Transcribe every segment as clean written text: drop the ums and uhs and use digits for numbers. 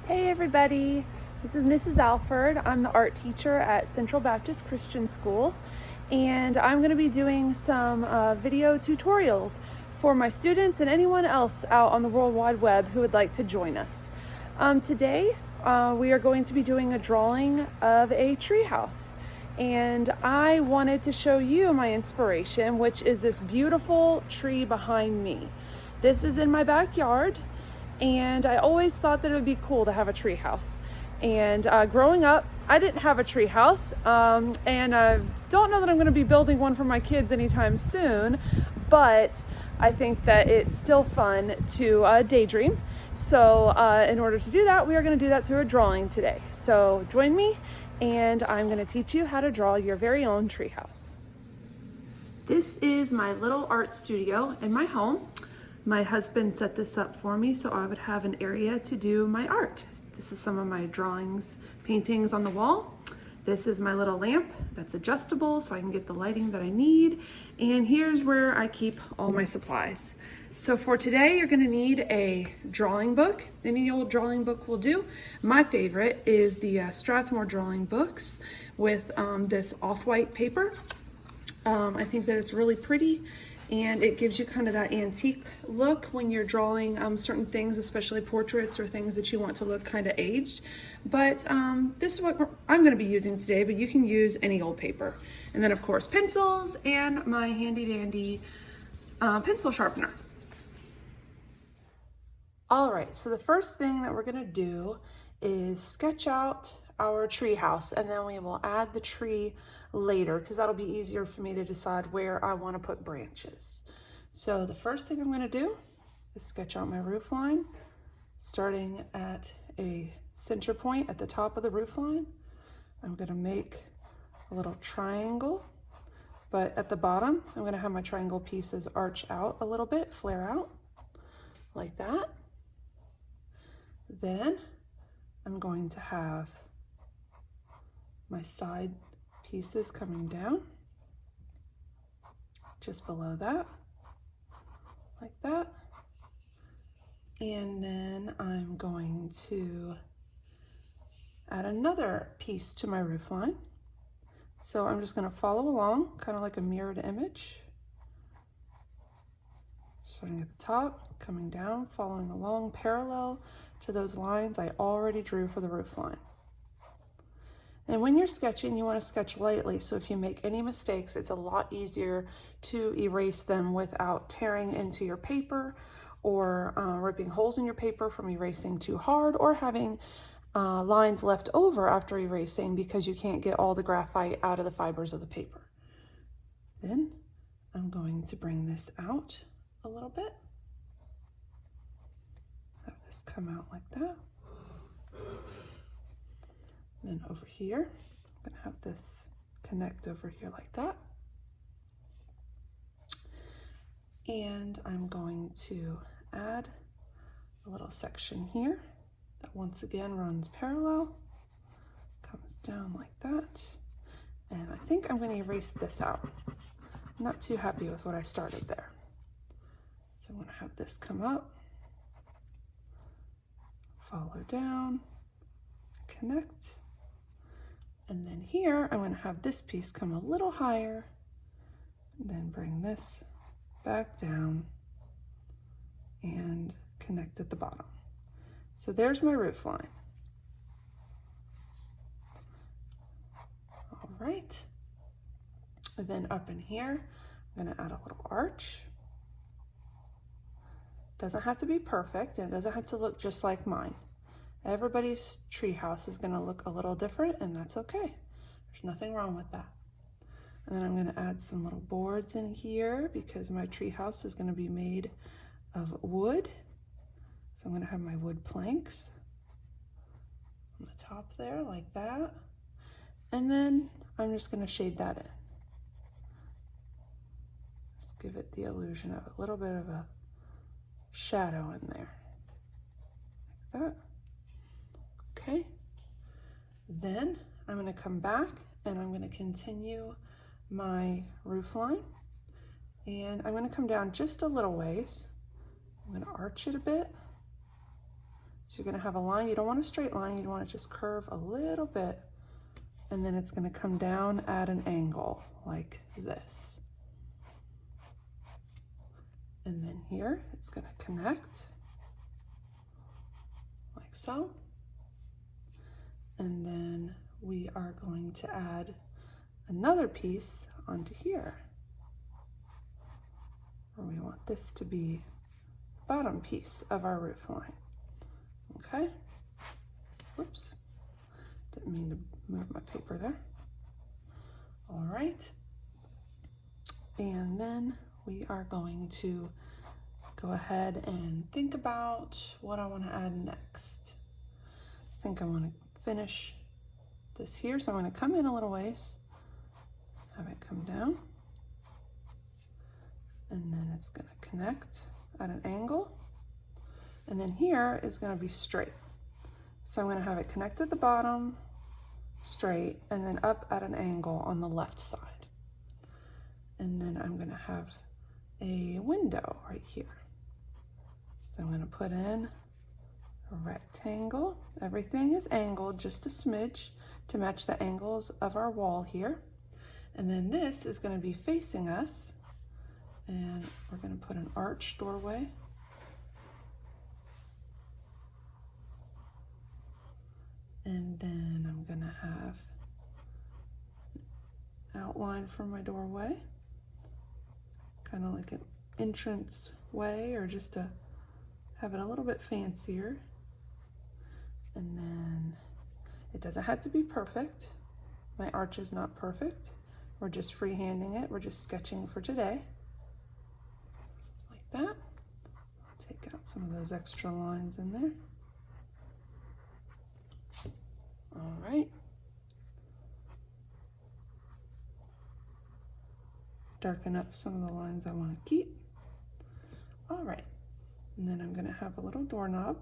Hey everybody, this is Mrs. Alford. I'm the art teacher at Central Baptist Christian School, and I'm going to be doing some video tutorials for my students and anyone else out on the World Wide Web who would like to join us. Today we are going to be doing a drawing of a treehouse, and I wanted to show you my inspiration, which is this beautiful tree behind me. This is in my backyard, and I always thought that it would be cool to have a tree house. And growing up, I didn't have a tree house, and I don't know that I'm going to be building one for my kids anytime soon, but I think that it's still fun to daydream. So in order to do that, we are going to do that through a drawing today. So join me, and I'm going to teach you how to draw your very own tree house. This is my little art studio in my home. My husband set this up for me so I would have an area to do my art. This is some of my drawings, paintings on the wall. This is my little lamp that's adjustable so I can get the lighting that I need. And here's where I keep all my supplies. So for today, you're gonna need a drawing book. Any old drawing book will do. My favorite is the Strathmore drawing books with this off-white paper. I think that it's really pretty, and it gives you kind of that antique look when you're drawing certain things, especially portraits or things that you want to look kind of aged. But this is what I'm going to be using today, but you can use any old paper. And then of course pencils and my handy dandy pencil sharpener. All right, so the first thing that we're going to do is sketch out our tree house, and then we will add the tree later because that'll be easier for me to decide where I want to put branches. So the first thing I'm going to do is sketch out my roof line, starting at a center point at the top of the roof line. I'm going to make a little triangle, but at the bottom I'm going to have my triangle pieces arch out a little bit, flare out like that. Then I'm going to have my side pieces coming down just below that, like that. And then I'm going to add another piece to my roof line. So I'm just going to follow along, kind of like a mirrored image. Starting at the top, coming down, following along parallel to those lines I already drew for the roof line. And when you're sketching, you want to sketch lightly, so if you make any mistakes, it's a lot easier to erase them without tearing into your paper or ripping holes in your paper from erasing too hard, or having lines left over after erasing because you can't get all the graphite out of the fibers of the paper. Then I'm going to bring this out a little bit. Have this come out like that. Then over here, I'm gonna have this connect over here like that. And I'm going to add a little section here that once again runs parallel, comes down like that. And I think I'm gonna erase this out. I'm not too happy with what I started there. So I'm gonna have this come up, follow down, connect. And then here, I'm going to have this piece come a little higher, then bring this back down and connect at the bottom. So there's my roof line. All right. And then up in here, I'm going to add a little arch. Doesn't have to be perfect, and it doesn't have to look just like mine. Everybody's tree house is going to look a little different, and that's okay. There's nothing wrong with that. And then I'm going to add some little boards in here because my tree house is going to be made of wood. So I'm going to have my wood planks on the top there like that. And then I'm just going to shade that in. Just give it the illusion of a little bit of a shadow in there. Like that. Okay, then I'm going to come back and I'm going to continue my roof line, and I'm going to come down just a little ways. I'm going to arch it a bit So you're gonna have a line. You don't want a straight line. You want to just curve a little bit. And then it's gonna come down at an angle like this. And then here, it's gonna connect like so. And then we are going to add another piece onto here. Or we want this to be the bottom piece of our roof line. Okay? Whoops. Didn't mean to move my paper there. All right. And then we are going to go ahead and think about what I want to add next. I think I want to finish this here, so I'm going to come in a little ways, have it come down, and then it's going to connect at an angle, and then here is going to be straight. So I'm going to have it connect at the bottom, straight, and then up at an angle on the left side. And then I'm going to have a window right here. So I'm going to put in a rectangle. Everything is angled just a smidge to match the angles of our wall here. And then this is going to be facing us, and we're going to put an arch doorway. And then I'm going to have an outline for my doorway, kind of like an entrance way, or just to have it a little bit fancier. And then it doesn't have to be perfect. My arch is not perfect. We're just freehanding it. We're just sketching for today. Like that. I'll take out some of those extra lines in there. All right. Darken up some of the lines I want to keep. All right. And then I'm going to have a little doorknob.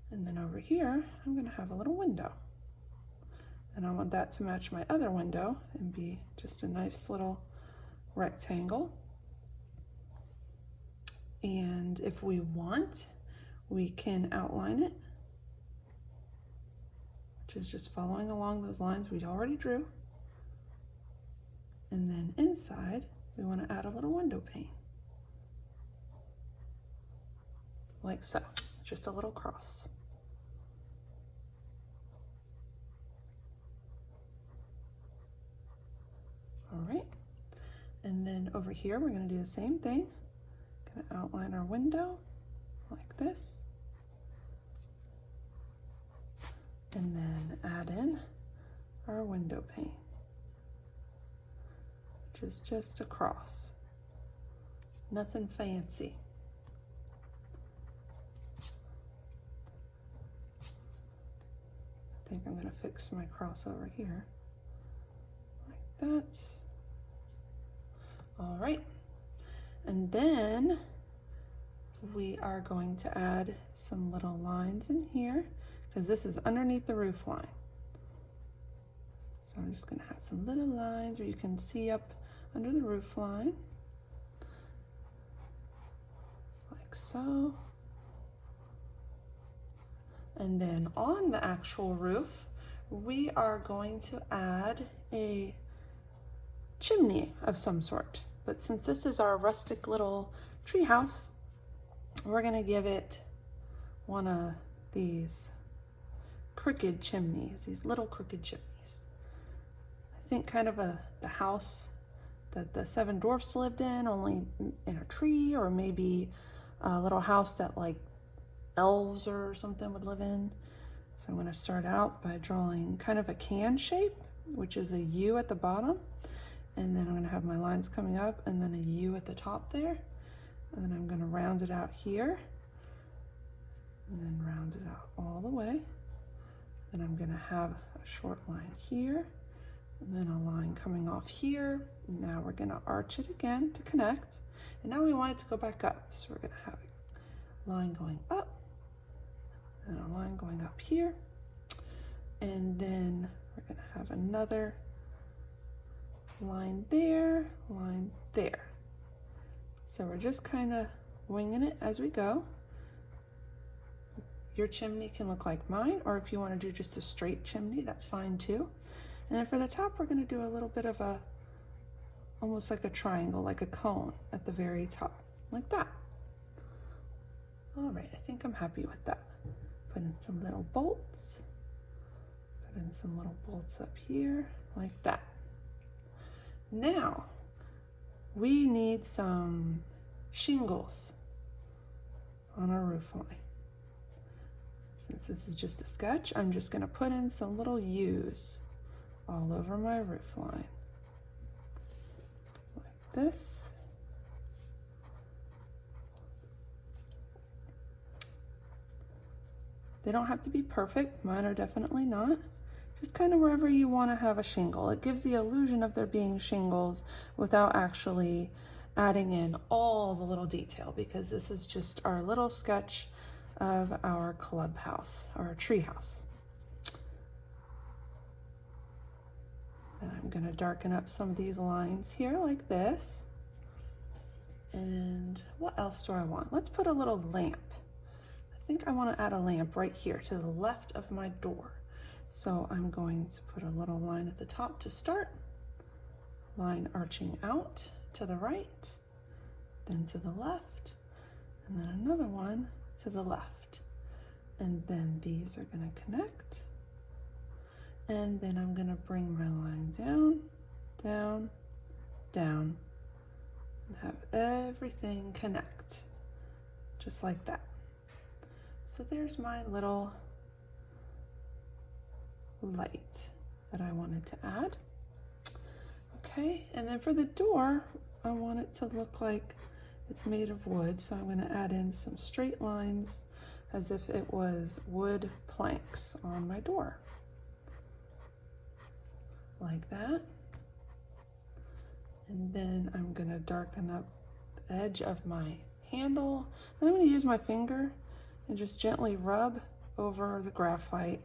And then over here, I'm going to have a little window. And I want that to match my other window and be just a nice little rectangle. And if we want, we can outline it, which is just following along those lines we already drew. And then inside, we want to add a little window pane, like so, just a little cross. All right, and then over here, we're going to do the same thing. Going to outline our window like this, and then add in our window pane, which is just a cross, nothing fancy. I think I'm going to fix my cross over here like that. All right, and then we are going to add some little lines in here because this is underneath the roof line. So I'm just going to have some little lines where you can see up under the roof line, like so. And then on the actual roof, we are going to add a chimney of some sort. But since this is our rustic little tree house, we're going to give it one of these crooked chimneys, these little crooked chimneys. I think kind of the house that the seven dwarfs lived in, only in a tree, or maybe a little house that like elves or something would live in. So I'm going to start out by drawing kind of a can shape, which is a U at the bottom. And then I'm going to have my lines coming up and then a U at the top there. And then I'm going to round it out here. And then round it out all the way. Then I'm going to have a short line here. And then a line coming off here. And now we're going to arch it again to connect. And now we want it to go back up. So we're going to have a line going up. And a line going up here. And then we're going to have another line there, line there. So we're just kind of winging it as we go. Your chimney can look like mine, or if you want to do just a straight chimney, that's fine too. And then for the top, we're going to do a little bit of a, almost like a triangle, like a cone at the very top, like that. All right, I think I'm happy with that. Put in some little bolts. Put in some little bolts up here, like that. Now, we need some shingles on our roof line. Since this is just a sketch, I'm just going to put in some little U's all over my roof line, like this. They don't have to be perfect, mine are definitely not. Just kind of wherever you want to have a shingle. It gives the illusion of there being shingles without actually adding in all the little detail, because this is just our little sketch of our clubhouse, our treehouse. And I'm going to darken up some of these lines here like this. And what else do I want? Let's put a little lamp. I think I want to add a lamp right here to the left of my door. So I'm going to put a little line at the top to start, line arching out to the right, then to the left, and then another one to the left. And then these are going to connect. And then I'm going to bring my line down, down, down, and have everything connect, just like that. So there's my little light that I wanted to add. Okay, and then for the door, I want it to look like it's made of wood, so I'm going to add in some straight lines as if it was wood planks on my door, like that. And then I'm going to darken up the edge of my handle. Then I'm going to use my finger and just gently rub over the graphite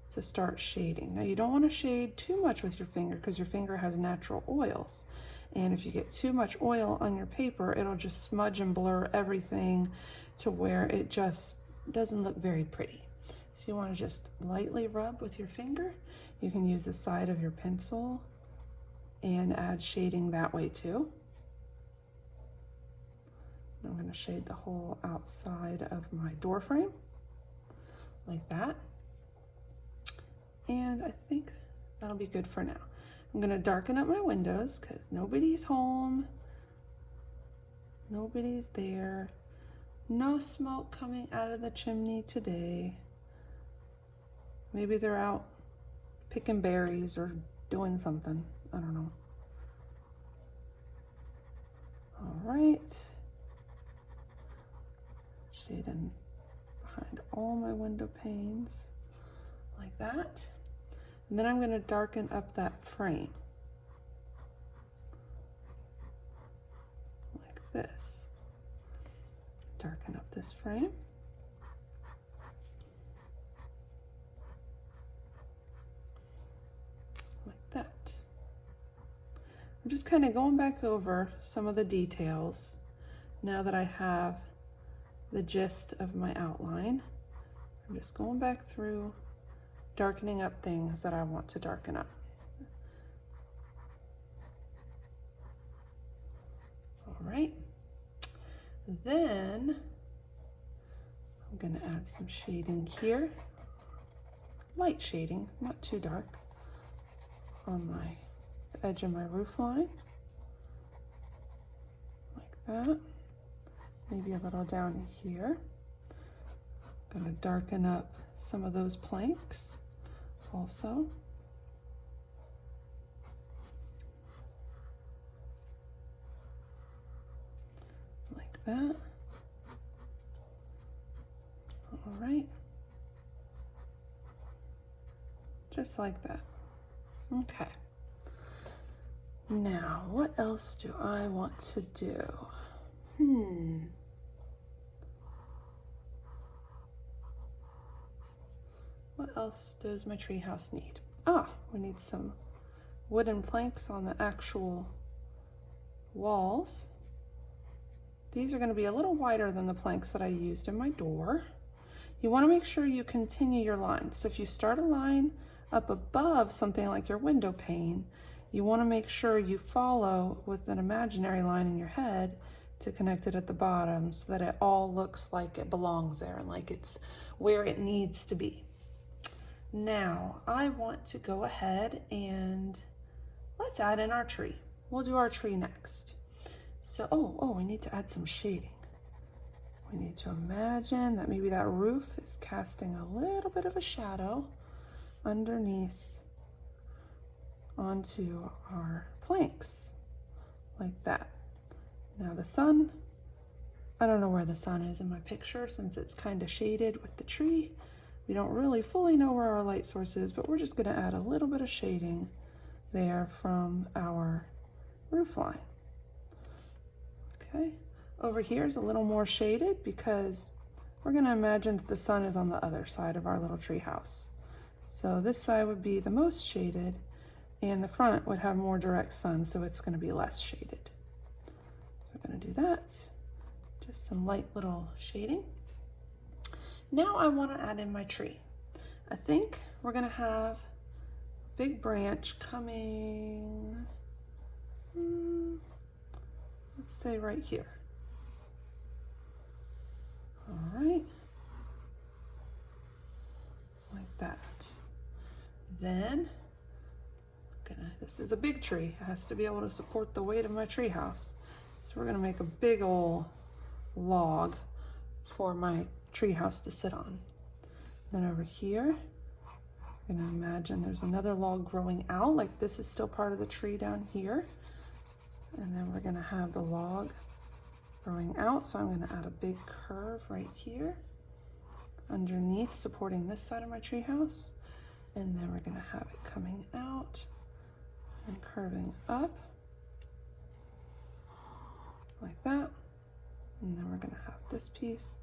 to start shading. Now you don't want to shade too much with your finger because your finger has natural oils. And if you get too much oil on your paper, it'll just smudge and blur everything to where it just doesn't look very pretty. So you want to just lightly rub with your finger. You can use the side of your pencil and add shading that way too. I'm going to shade the whole outside of my door frame like that. And I think that'll be good for now. I'm going to darken up my windows because nobody's home. Nobody's there. No smoke coming out of the chimney today. Maybe they're out picking berries or doing something. I don't know. All right. Shading behind all my window panes like that. And then I'm going to darken up that frame like this. Darken up this frame. Like that. I'm just kind of going back over some of the details now that I have the gist of my outline. I'm just going back through, darkening up things that I want to darken up. All right. Then I'm going to add some shading here, light shading, not too dark, on the edge of my roof line, like that. Maybe a little down here. I'm going to darken up some of those planks also. Like that. All right. Just like that. Okay. Now, what else do I want to do? What else does my treehouse need? We need some wooden planks on the actual walls. These are going to be a little wider than the planks that I used in my door. You want to make sure you continue your line. So if you start a line up above something like your window pane, you want to make sure you follow with an imaginary line in your head to connect it at the bottom so that it all looks like it belongs there and like it's where it needs to be. Now I want to go ahead and let's add in our tree. We'll do our tree next. So, we need to add some shading. We need to imagine that maybe that roof is casting a little bit of a shadow underneath onto our planks, like that. Now the sun, I don't know where the sun is in my picture since it's kind of shaded with the tree. We don't really fully know where our light source is, but we're just going to add a little bit of shading there from our roof line. Okay, over here is a little more shaded because we're going to imagine that the sun is on the other side of our little tree house. So this side would be the most shaded and the front would have more direct sun, so it's going to be less shaded. So we're going to do that, just some light little shading. Now I want to add in my tree. I think we're going to have a big branch coming, let's say right here. All right, like that. Then, this is a big tree. It has to be able to support the weight of my tree house. So we're gonna make a big old log for my tree house to sit on. Then over here, I'm gonna imagine there's another log growing out, like this is still part of the tree down here. And then we're gonna have the log growing out. So I'm gonna add a big curve right here underneath, supporting this side of my tree house. And then we're gonna have it coming out and curving up like that. And then we're gonna have this piece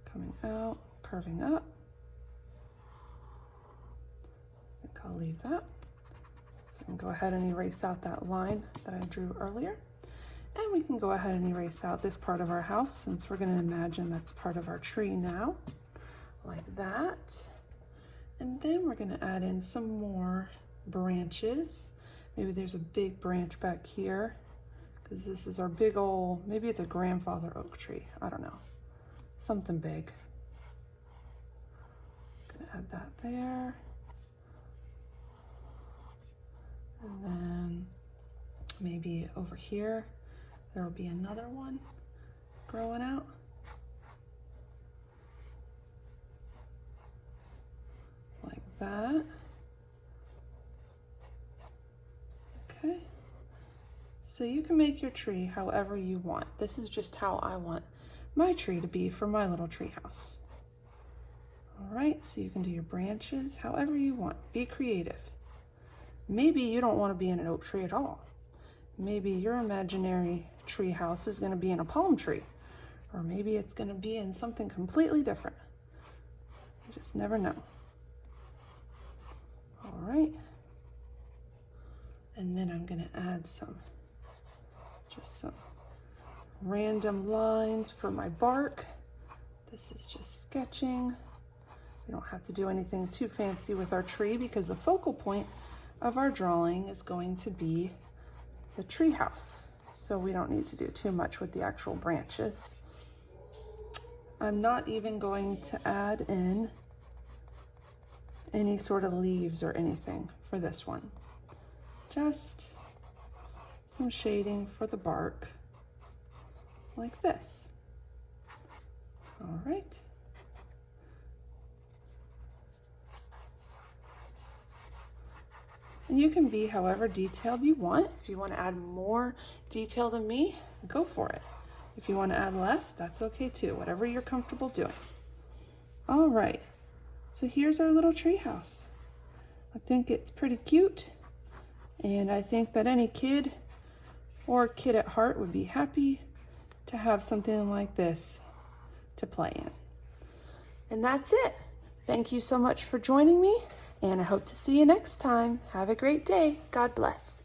coming out, curving up. I think I'll leave that. So I can go ahead and erase out that line that I drew earlier. And we can go ahead and erase out this part of our house since we're gonna imagine that's part of our tree now, like that. And then we're gonna add in some more branches. Maybe there's a big branch back here because this is our big old, maybe it's a grandfather oak tree. I don't know, something big. Gonna add that there. And then maybe over here, there will be another one growing out. Like that. Okay. So you can make your tree however you want. This is just how I want my tree to be for my little tree house. All right, so you can do your branches however you want. Be creative. Maybe you don't want to be in an oak tree at all. Maybe your imaginary tree house is going to be in a palm tree, or maybe it's going to be in something completely different. You just never know. All right. And then I'm going to add some random lines for my bark. This is just sketching. We don't have to do anything too fancy with our tree because the focal point of our drawing is going to be the tree house. So we don't need to do too much with the actual branches. I'm not even going to add in any sort of leaves or anything for this one. Just some shading for the bark, like this. All right. And you can be however detailed you want. If you want to add more detail than me, go for it. If you want to add less, that's okay too, whatever you're comfortable doing. All right, so here's our little tree house. I think it's pretty cute, and I think that any kid or kid at heart would be happy to have something like this to play in. And that's it. Thank you so much for joining me, and I hope to see you next time. Have a great day. God bless.